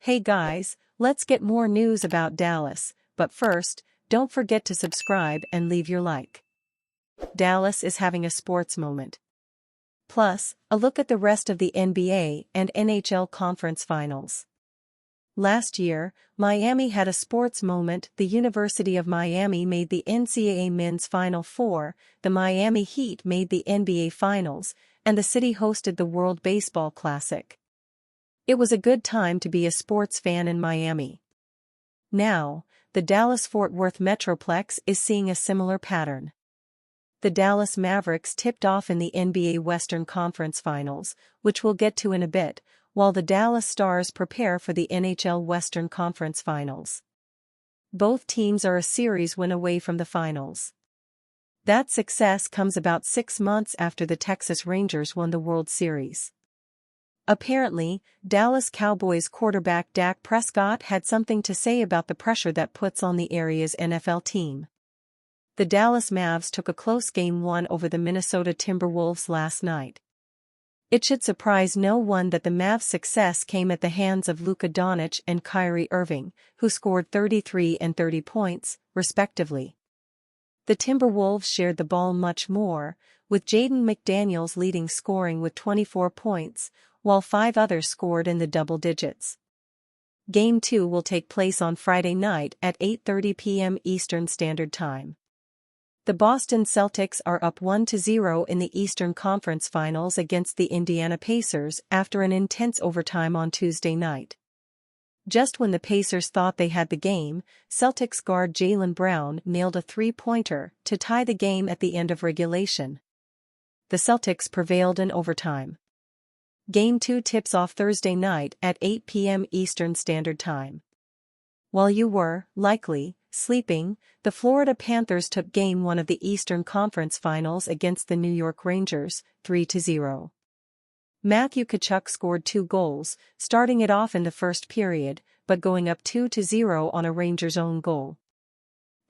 Hey guys, let's get more news about Dallas, but first, don't forget to subscribe and leave your like. Dallas is having a sports moment. Plus, a look at the rest of the NBA and NHL conference finals. Last year, Miami had a sports moment. The University of Miami made the NCAA Men's Final Four, the Miami Heat made the NBA Finals, and the city hosted the World Baseball Classic. It was a good time to be a sports fan in Miami. Now, the Dallas-Fort Worth Metroplex is seeing a similar pattern. The Dallas Mavericks tipped off in the NBA Western Conference Finals, which we'll get to in a bit, while the Dallas Stars prepare for the NHL Western Conference Finals. Both teams are a series win away from the finals. That success comes about 6 months after the Texas Rangers won the World Series. Apparently, Dallas Cowboys quarterback Dak Prescott had something to say about the pressure that puts on the area's NFL team. The Dallas Mavs took a close Game 1 over the Minnesota Timberwolves last night. It should surprise no one that the Mavs' success came at the hands of Luka Doncic and Kyrie Irving, who scored 33 and 30 points, respectively. The Timberwolves shared the ball much more, with Jaden McDaniels leading scoring with 24 points, while 5 others scored in the double digits. Game 2 will take place on Friday night at 8:30 p.m. Eastern Standard Time. The Boston Celtics are up 1-0 in the Eastern Conference Finals against the Indiana Pacers after an intense overtime on Tuesday night. Just when the Pacers thought they had the game, Celtics guard Jaylen Brown nailed a three-pointer to tie the game at the end of regulation. The Celtics prevailed in overtime. Game 2 tips off Thursday night at 8 p.m. Eastern Standard Time. While you were, likely, sleeping, the Florida Panthers took Game 1 of the Eastern Conference Finals against the New York Rangers, 3-0. Matthew Tkachuk scored 2 goals, starting it off in the first period, but going up 2-0 on a Rangers' own goal.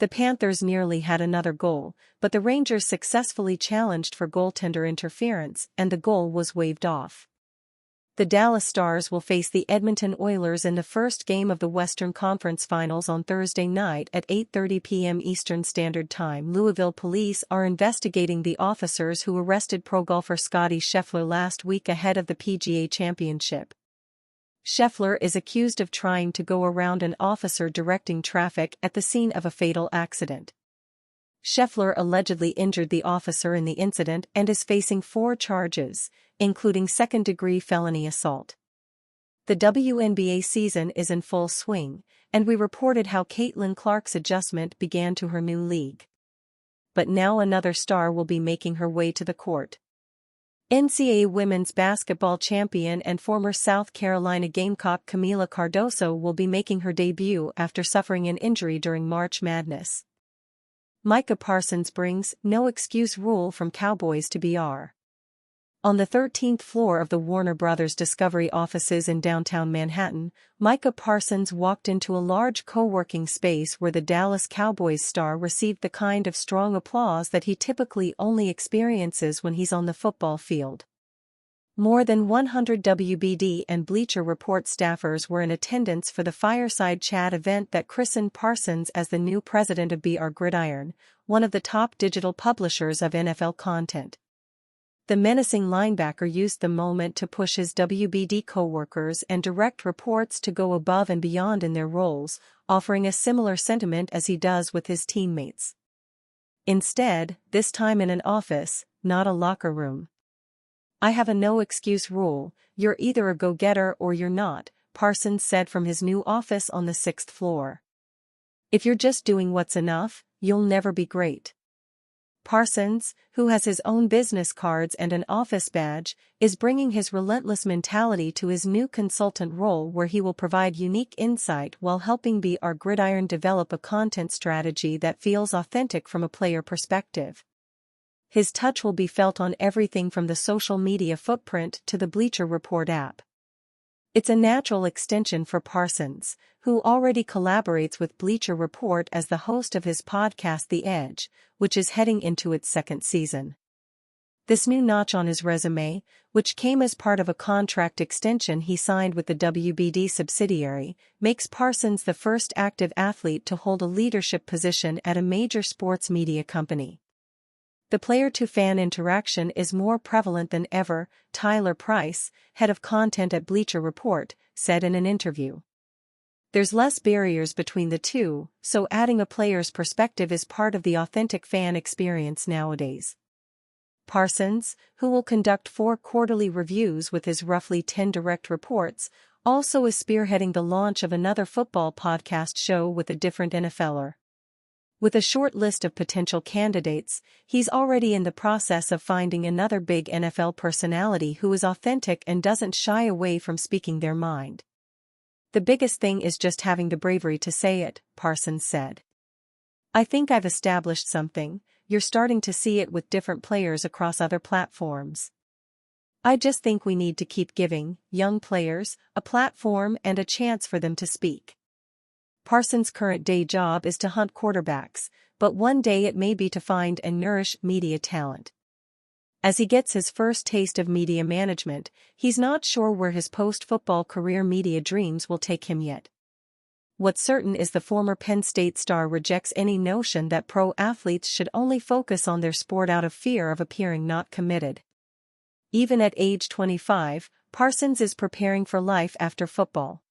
The Panthers nearly had another goal, but the Rangers successfully challenged for goaltender interference and the goal was waved off. The Dallas Stars will face the Edmonton Oilers in the first game of the Western Conference Finals on Thursday night at 8:30 p.m. Eastern Standard Time. Louisville police are investigating the officers who arrested pro golfer Scottie Scheffler last week ahead of the PGA Championship. Scheffler is accused of trying to go around an officer directing traffic at the scene of a fatal accident. Scheffler allegedly injured the officer in the incident and is facing 4 charges, including second-degree felony assault. The WNBA season is in full swing, and we reported how Caitlin Clark's adjustment began to her new league. But now another star will be making her way to the court. NCAA women's basketball champion and former South Carolina Gamecock Camila Cardoso will be making her debut after suffering an injury during March Madness. Micah Parsons brings no excuse rule from Cowboys to BR. On the 13th floor of the Warner Brothers Discovery offices in downtown Manhattan, Micah Parsons walked into a large co-working space where the Dallas Cowboys star received the kind of strong applause that he typically only experiences when he's on the football field. More than 100 WBD and Bleacher Report staffers were in attendance for the fireside chat event that christened Parsons as the new president of BR Gridiron, one of the top digital publishers of NFL content. The menacing linebacker used the moment to push his WBD coworkers and direct reports to go above and beyond in their roles, offering a similar sentiment as he does with his teammates. Instead, this time in an office, not a locker room. "I have a no-excuse rule, you're either a go-getter or you're not," Parsons said from his new office on the 6th floor. "If you're just doing what's enough, you'll never be great." Parsons, who has his own business cards and an office badge, is bringing his relentless mentality to his new consultant role where he will provide unique insight while helping BR Gridiron develop a content strategy that feels authentic from a player perspective. His touch will be felt on everything from the social media footprint to the Bleacher Report app. It's a natural extension for Parsons, who already collaborates with Bleacher Report as the host of his podcast The Edge, which is heading into its 2nd season. This new notch on his resume, which came as part of a contract extension he signed with the WBD subsidiary, makes Parsons the first active athlete to hold a leadership position at a major sports media company. The player-to-fan interaction is more prevalent than ever, Tyler Price, head of content at Bleacher Report, said in an interview. There's less barriers between the two, so adding a player's perspective is part of the authentic fan experience nowadays. Parsons, who will conduct 4 quarterly reviews with his roughly 10 direct reports, also is spearheading the launch of another football podcast show with a different NFLer. With a short list of potential candidates, he's already in the process of finding another big NFL personality who is authentic and doesn't shy away from speaking their mind. The biggest thing is just having the bravery to say it, Parsons said. I think I've established something. You're starting to see it with different players across other platforms. I just think we need to keep giving young players a platform and a chance for them to speak. Parsons' current day job is to hunt quarterbacks, but one day it may be to find and nourish media talent. As he gets his first taste of media management, he's not sure where his post-football career media dreams will take him yet. What's certain is the former Penn State star rejects any notion that pro athletes should only focus on their sport out of fear of appearing not committed. Even at age 25, Parsons is preparing for life after football.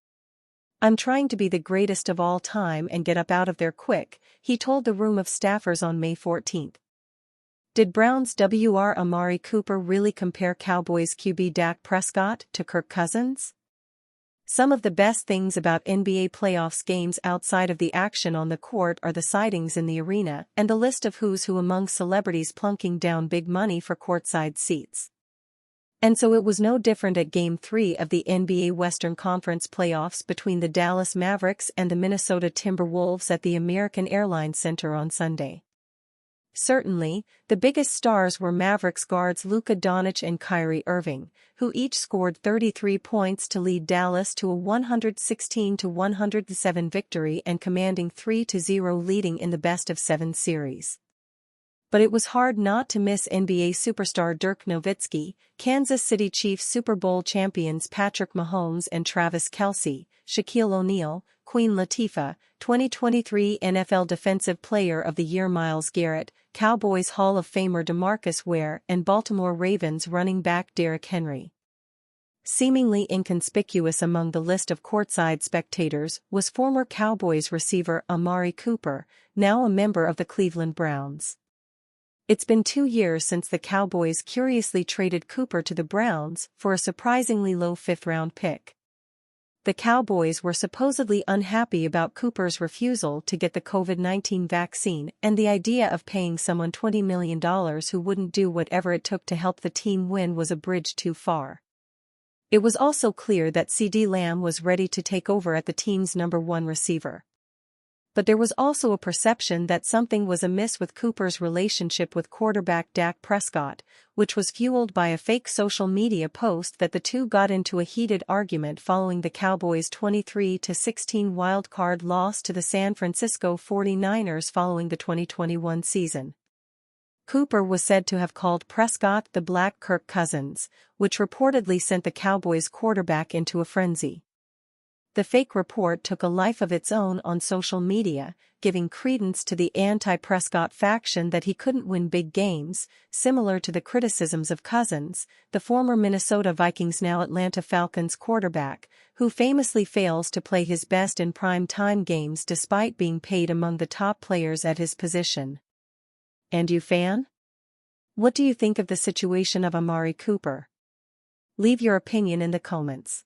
I'm trying to be the greatest of all time and get up out of there quick, he told the room of staffers on May 14. Did Browns WR Amari Cooper really compare Cowboys QB Dak Prescott to Kirk Cousins? Some of the best things about NBA playoffs games outside of the action on the court are the sightings in the arena and the list of who's who among celebrities plunking down big money for courtside seats. And so it was no different at Game 3 of the NBA Western Conference playoffs between the Dallas Mavericks and the Minnesota Timberwolves at the American Airlines Center on Sunday. Certainly, the biggest stars were Mavericks guards Luka Doncic and Kyrie Irving, who each scored 33 points to lead Dallas to a 116-107 victory and commanding 3-0 leading in the best-of-7 series. But it was hard not to miss NBA superstar Dirk Nowitzki, Kansas City Chiefs Super Bowl champions Patrick Mahomes and Travis Kelce, Shaquille O'Neal, Queen Latifah, 2023 NFL Defensive Player of the Year Myles Garrett, Cowboys Hall of Famer DeMarcus Ware and Baltimore Ravens running back Derrick Henry. Seemingly inconspicuous among the list of courtside spectators was former Cowboys receiver Amari Cooper, now a member of the Cleveland Browns. It's been 2 years since the Cowboys curiously traded Cooper to the Browns for a surprisingly low 5th-round pick. The Cowboys were supposedly unhappy about Cooper's refusal to get the COVID-19 vaccine and the idea of paying someone $20 million who wouldn't do whatever it took to help the team win was a bridge too far. It was also clear that CeeDee Lamb was ready to take over at the team's number 1 receiver. But there was also a perception that something was amiss with Cooper's relationship with quarterback Dak Prescott, which was fueled by a fake social media post that the two got into a heated argument following the Cowboys' 23-16 wildcard loss to the San Francisco 49ers following the 2021 season. Cooper was said to have called Prescott the Black Kirk Cousins, which reportedly sent the Cowboys quarterback into a frenzy. The fake report took a life of its own on social media, giving credence to the anti-Prescott faction that he couldn't win big games, similar to the criticisms of Cousins, the former Minnesota Vikings now Atlanta Falcons quarterback, who famously fails to play his best in prime-time games despite being paid among the top players at his position. And you fan? What do you think of the situation of Amari Cooper? Leave your opinion in the comments.